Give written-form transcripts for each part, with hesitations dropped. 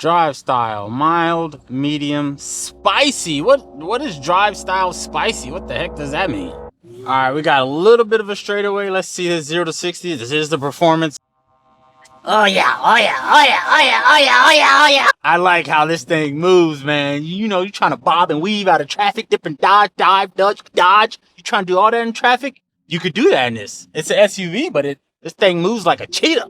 Drive style, mild, medium, spicy. What is drive style spicy? What the heck does that mean? All right, we got a little bit of a straightaway. Let's see this 0 to 60. This is the performance. Oh yeah, oh yeah, oh yeah, oh yeah, oh yeah, oh yeah, oh yeah. I like how this thing moves, man. You know, you're trying to bob and weave out of traffic, different dodge, dive, dodge. You trying to do all that in traffic? You could do that in this. It's an SUV, but this thing moves like a cheetah.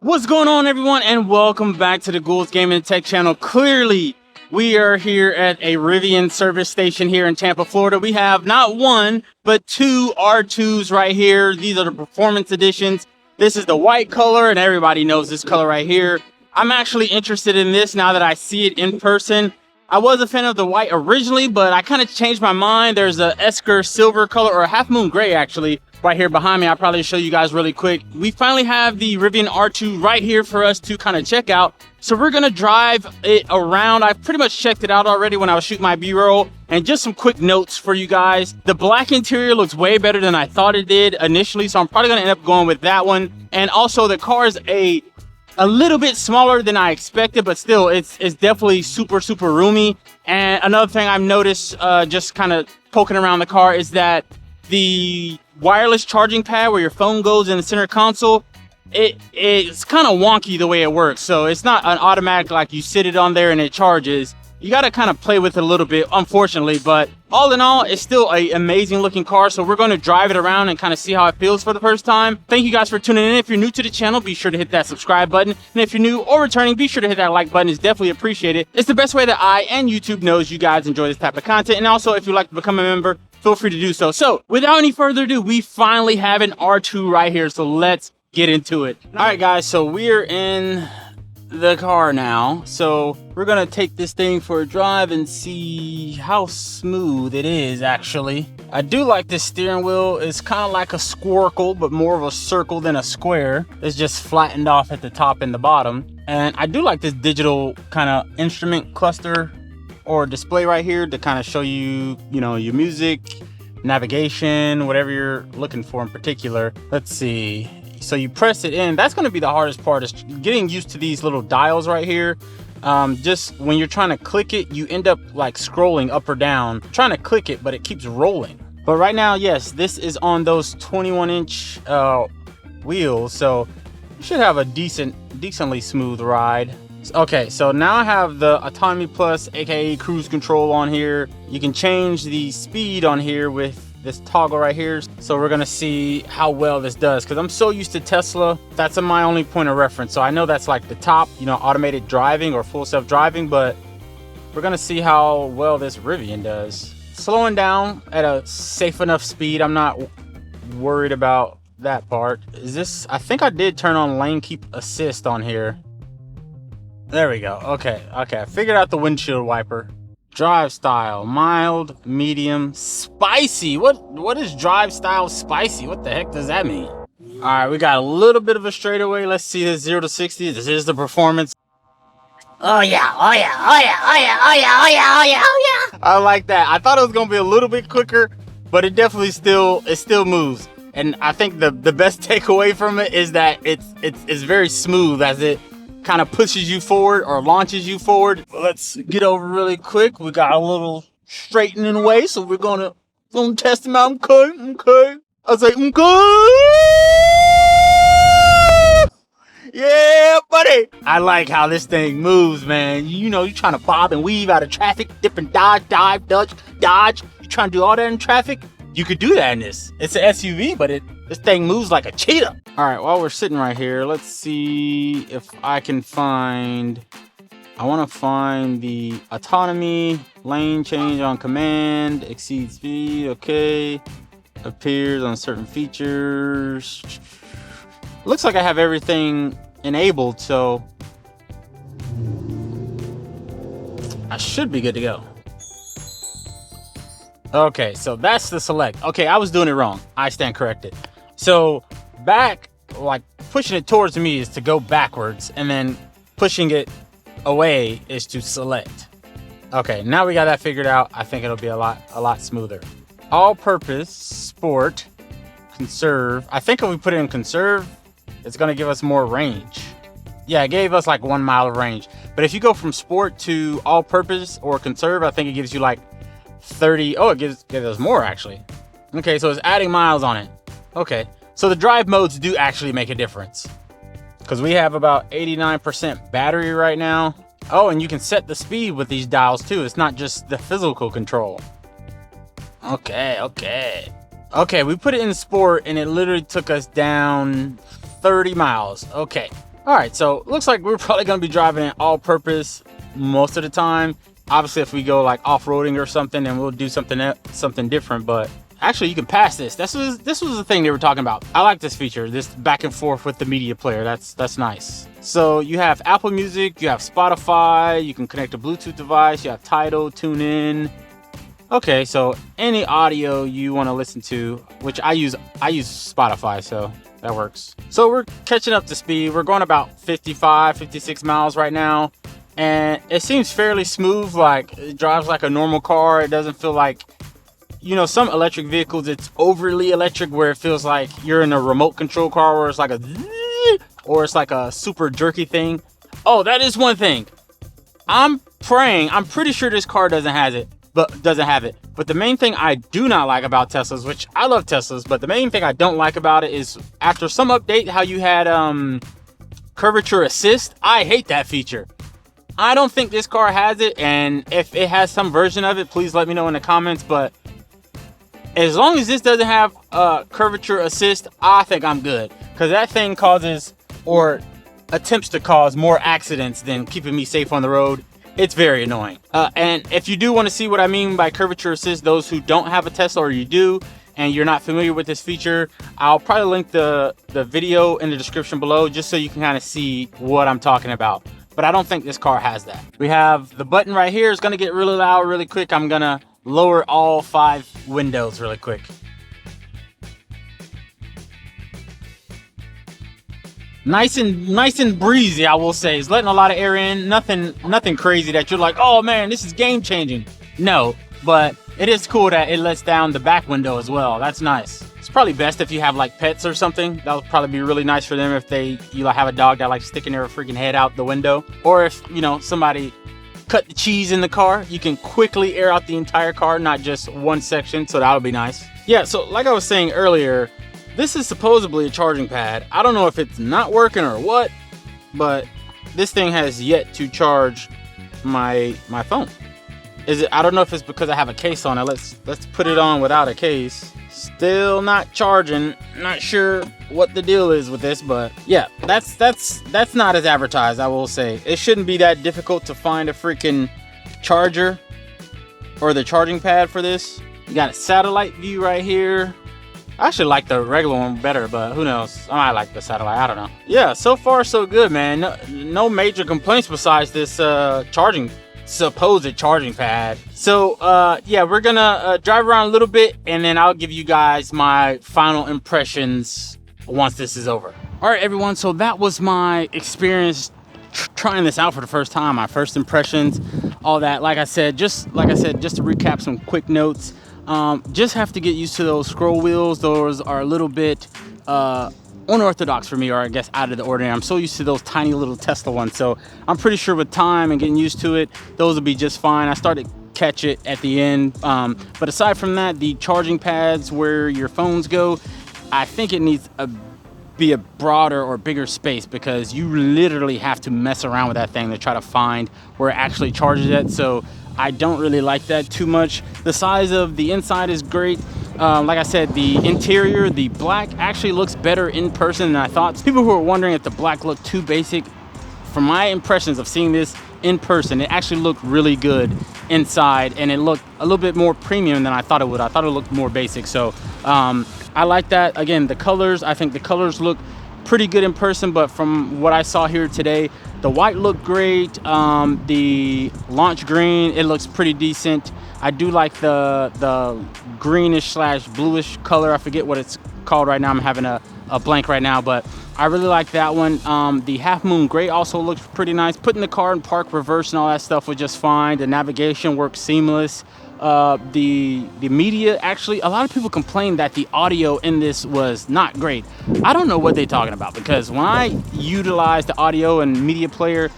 What's going on, everyone, and welcome back to the Ghouls Gaming and Tech channel. Clearly, we are here at a Rivian service station here in Tampa, Florida. We have not one, but two R2s right here. These are the performance editions. This is the white color, and everybody knows this color right here. I'm actually interested in this now that I see it in person. I was a fan of the white originally, but I kind of changed my mind. There's a Esker silver color, or a half moon gray actually, right here behind me. I'll probably show you guys really quick. We finally have the Rivian R2 right here for us to kind of check out. So we're gonna drive it around. I pretty much checked it out already when I was shooting my B-roll. And just some quick notes for you guys. The black interior looks way better than I thought it did initially, so I'm probably gonna end up going with that one. And also the car is a little bit smaller than I expected, but still it's definitely super roomy. And another thing I've noticed just kind of poking around the car is that the wireless charging pad where your phone goes in the center console, it's kind of wonky the way it works. So it's not an automatic like you sit it on there and it charges. You got to kind of play with it a little bit, unfortunately, but all in all, it's still an amazing looking car. So we're going to drive it around and kind of see how it feels for the first time. Thank you guys for tuning in. If you're new to the channel, be sure to hit that subscribe button. And if you're new or returning, be sure to hit that like button. It's definitely appreciated. It's the best way that I and YouTube knows you guys enjoy this type of content. And also, if you'd like to become a member, feel free to do so. So without any further ado, we finally have an R2 right here. So let's get into it. All right, guys, so we're in the car now. So we're gonna take this thing for a drive and see how smooth it is. Actually, I do like this steering wheel. It's kind of like a squircle, but more of a circle than a square. It's just flattened off at the top and the bottom. And I do like this digital kind of instrument cluster or display right here to kind of show you, you know, your music, navigation, whatever you're looking for in particular. Let's see. So you press it in. That's going to be the hardest part, is getting used to these little dials right here. Just when you're trying to click it, you end up like scrolling up or down, trying to click it, but it keeps rolling. But right now, yes, this is on those 21-inch wheels, so you should have a decently smooth ride. Okay, so now I have the Autonomy Plus, aka cruise control, on here. You can change the speed on here with this toggle right here. So we're gonna see how well this does, because I'm so used to Tesla. That's my only point of reference. So I know that's like the top, you know, automated driving or full self-driving, but we're gonna see how well this Rivian does. Slowing down at a safe enough speed. I'm not worried about that part. Is this, I think I did turn on lane keep assist on here. There we go. Okay, I figured out the windshield wiper. Drive style, mild, medium, spicy. What is drive style spicy? What the heck does that mean? All right, we got a little bit of a straightaway. Let's see this 0 to 60. This is the performance. Oh yeah, oh yeah, oh yeah, oh yeah, oh yeah, oh yeah, oh yeah, oh yeah. I like that. I thought it was gonna be a little bit quicker, but it definitely still moves. And I think the best takeaway from it is that it's very smooth as it kind of pushes you forward or launches you forward. Let's get over really quick. We got a little straightening away, so we're gonna test them out. Okay. I say okay. Yeah, buddy. I like how this thing moves, man. You know, you're trying to bob and weave out of traffic, different dodge. You're trying to do all that in traffic. You could do that in this. It's an SUV, but this thing moves like a cheetah. All right, while we're sitting right here, let's see if I can find, I want to find the autonomy, lane change on command, exceed speed, okay. Appears on certain features. Looks like I have everything enabled, so I should be good to go. Okay, so that's the select. Okay, I was doing it wrong. I stand corrected. So back, like pushing it towards me is to go backwards, and then pushing it away is to select. Okay, now we got that figured out. I think it'll be a lot smoother. All-purpose, sport, conserve. I think if we put it in conserve, it's gonna give us more range. Yeah, it gave us like 1 mile of range. But if you go from sport to all-purpose or conserve, I think it gives you like 30. Oh, it gives us more actually. Okay, so it's adding miles on it. Okay, so the drive modes do actually make a difference, because we have about 89% battery right now. Oh, and you can set the speed with these dials too. It's not just the physical control. Okay, we put it in sport and it literally took us down 30 miles. Okay. All right, so looks like we're probably gonna be driving it all purpose most of the time. Obviously, if we go like off-roading or something, then we'll do something different, but actually you can pass this. This was the thing they were talking about. I like this feature, this back and forth with the media player. That's nice. So you have Apple Music, you have Spotify, you can connect a Bluetooth device, you have Tidal, TuneIn. Okay, so any audio you want to listen to, which I use Spotify, so that works. So we're catching up to speed. We're going about 55, 56 miles right now, and it seems fairly smooth. Like, it drives like a normal car. It doesn't feel like, you know, some electric vehicles, it's overly electric where it feels like you're in a remote control car where it's like a, or it's like a super jerky thing. Oh, that is one thing. I'm pretty sure this car doesn't have it. But the main thing I do not like about Teslas, which I love Teslas, but the main thing I don't like about it is after some update, how you had curvature assist. I hate that feature. I don't think this car has it, and if it has some version of it, please let me know in the comments. But as long as this doesn't have curvature assist, I think I'm good, because that thing causes or attempts to cause more accidents than keeping me safe on the road. It's very annoying. And if you do want to see what I mean by curvature assist, those who don't have a Tesla, or you do and you're not familiar with this feature, I'll probably link the video in the description below, just so you can kind of see what I'm talking about. But I don't think this car has that. We have the button right here. It's going to get really loud really quick. I'm going to lower all 5 windows really quick. Nice and breezy, I will say. It's letting a lot of air in. Nothing crazy that you're like, oh man, this is game changing. No, but it is cool that it lets down the back window as well. That's nice. It's probably best if you have like pets or something. That would probably be really nice for them if you like have a dog that likes sticking their freaking head out the window. Or if, you know, somebody cut the cheese in the car, you can quickly air out the entire car, not just one section. So that would be nice. Yeah, so like I was saying earlier, this is supposedly a charging pad. I don't know if it's not working or what, but this thing has yet to charge my phone. I don't know if it's because I have a case on it. Let's put it on without a case. Still not charging. Not sure what the deal is with this, but yeah, that's not as advertised, I will say. It shouldn't be that difficult to find a freaking charger or the charging pad for this. You got a satellite view right here. I actually like the regular one better, but who knows? I might like the satellite. I don't know. Yeah, so far so good, man. No major complaints besides this supposed charging pad. So yeah, we're gonna drive around a little bit, and then I'll give you guys my final impressions once this is over. All right, everyone. So that was my experience trying this out for the first time. My first impressions, all that. Like I said, just to recap some quick notes. Just have to get used to those scroll wheels. Those are a little bit unorthodox for me, or I guess out of the ordinary. I'm so used to those tiny little Tesla ones, so I'm pretty sure with time and getting used to it, those will be just fine. I started to catch it at the end, but aside from that, the charging pads where your phones go, I think it needs be a broader or bigger space, because you literally have to mess around with that thing to try to find where it actually charges it. So I don't really like that too much. The size of the inside is great. Like I said, the interior, the black actually looks better in person than I thought. People who are wondering if the black looked too basic, from my impressions of seeing this in person, it actually looked really good inside, and it looked a little bit more premium than I thought it would. I thought it looked more basic. So I like that. Again, the colors, I think the colors look pretty good in person, but from what I saw here today, the white looked great. The launch green, it looks pretty decent. I do like the greenish slash bluish color. I forget what it's called right now. I'm having a blank right now, but I really like that one. The half moon gray also looks pretty nice. Putting the car in park reverse and all that stuff was just fine. The navigation works seamless. The media, actually, a lot of people complain that the audio in this was not great. I don't know what they're talking about, because when I utilize the audio and media player,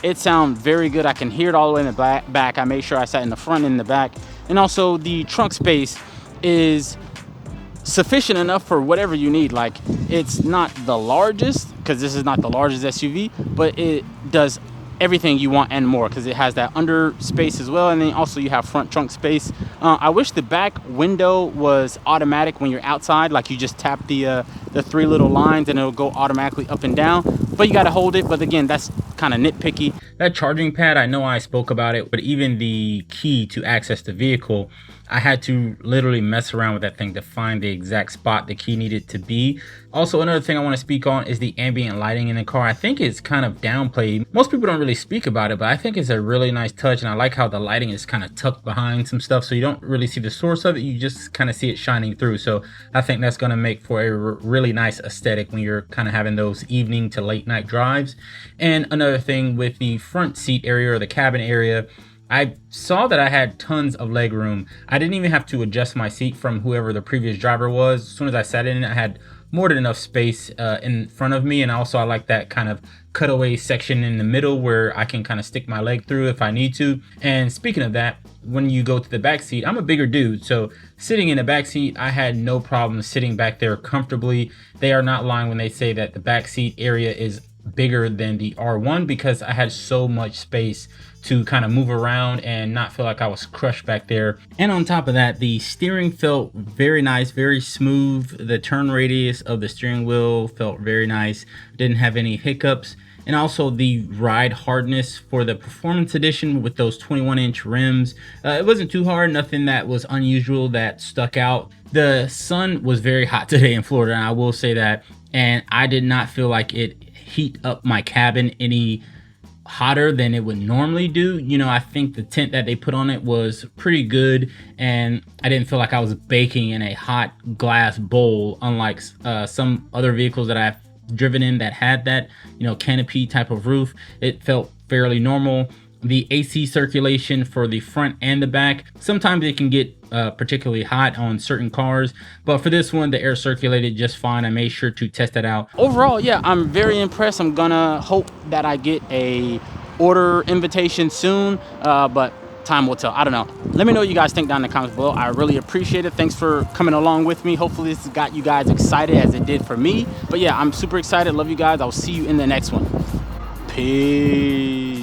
it sounds very good. I can hear it all the way in the back. I made sure I sat in the front and in the back. And also the trunk space is sufficient enough for whatever you need. Like, it's not the largest, because this is not the largest SUV, but it does everything you want and more, because it has that under space as well, and then also you have front trunk space. I wish the back window was automatic when you're outside, like you just tap the 3 little lines and it'll go automatically up and down, but you got to hold it. But again, that's kind of nitpicky. That charging pad, I know I spoke about it, but even the key to access the vehicle, I had to literally mess around with that thing to find the exact spot the key needed to be. Also, another thing I want to speak on is the ambient lighting in the car. I think it's kind of downplayed. Most people don't really speak about it, but I think it's a really nice touch, and I like how the lighting is kind of tucked behind some stuff, so you don't really see the source of it, you just kind of see it shining through. So I think that's going to make for a really nice aesthetic when you're kind of having those evening to late night drives. And another thing with the front seat area or the cabin area, I saw that I had tons of leg room. I didn't even have to adjust my seat from whoever the previous driver was. As soon as I sat in it, I had more than enough space in front of me. And also I like that kind of cutaway section in the middle where I can kind of stick my leg through if I need to. And speaking of that, when you go to the back seat, I'm a bigger dude, so sitting in the back seat, I had no problem sitting back there comfortably. They are not lying when they say that the back seat area is bigger than the R1, because I had so much space to kind of move around and not feel like I was crushed back there. And on top of that, the steering felt very nice, very smooth. The turn radius of the steering wheel felt very nice, didn't have any hiccups. And also the ride hardness for the performance edition with those 21-inch rims, it wasn't too hard, nothing that was unusual that stuck out. The sun was very hot today in Florida, and I will say that, and I did not feel like it heat up my cabin any hotter than it would normally do. You know, I think the tint that they put on it was pretty good, and I didn't feel like I was baking in a hot glass bowl, unlike some other vehicles that I've driven in that had that, you know, canopy type of roof. It felt fairly normal. The AC circulation for the front and the back, sometimes it can get particularly hot on certain cars, but for this one, the air circulated just fine. I made sure to test that out. Overall, yeah, I'm very impressed. I'm gonna hope that I get a order invitation soon, but time will tell. I don't know. Let me know what you guys think down in the comments below. I really appreciate it. Thanks for coming along with me. Hopefully this got you guys excited as it did for me. But yeah, I'm super excited. Love you guys. I'll see you in the next one. Peace.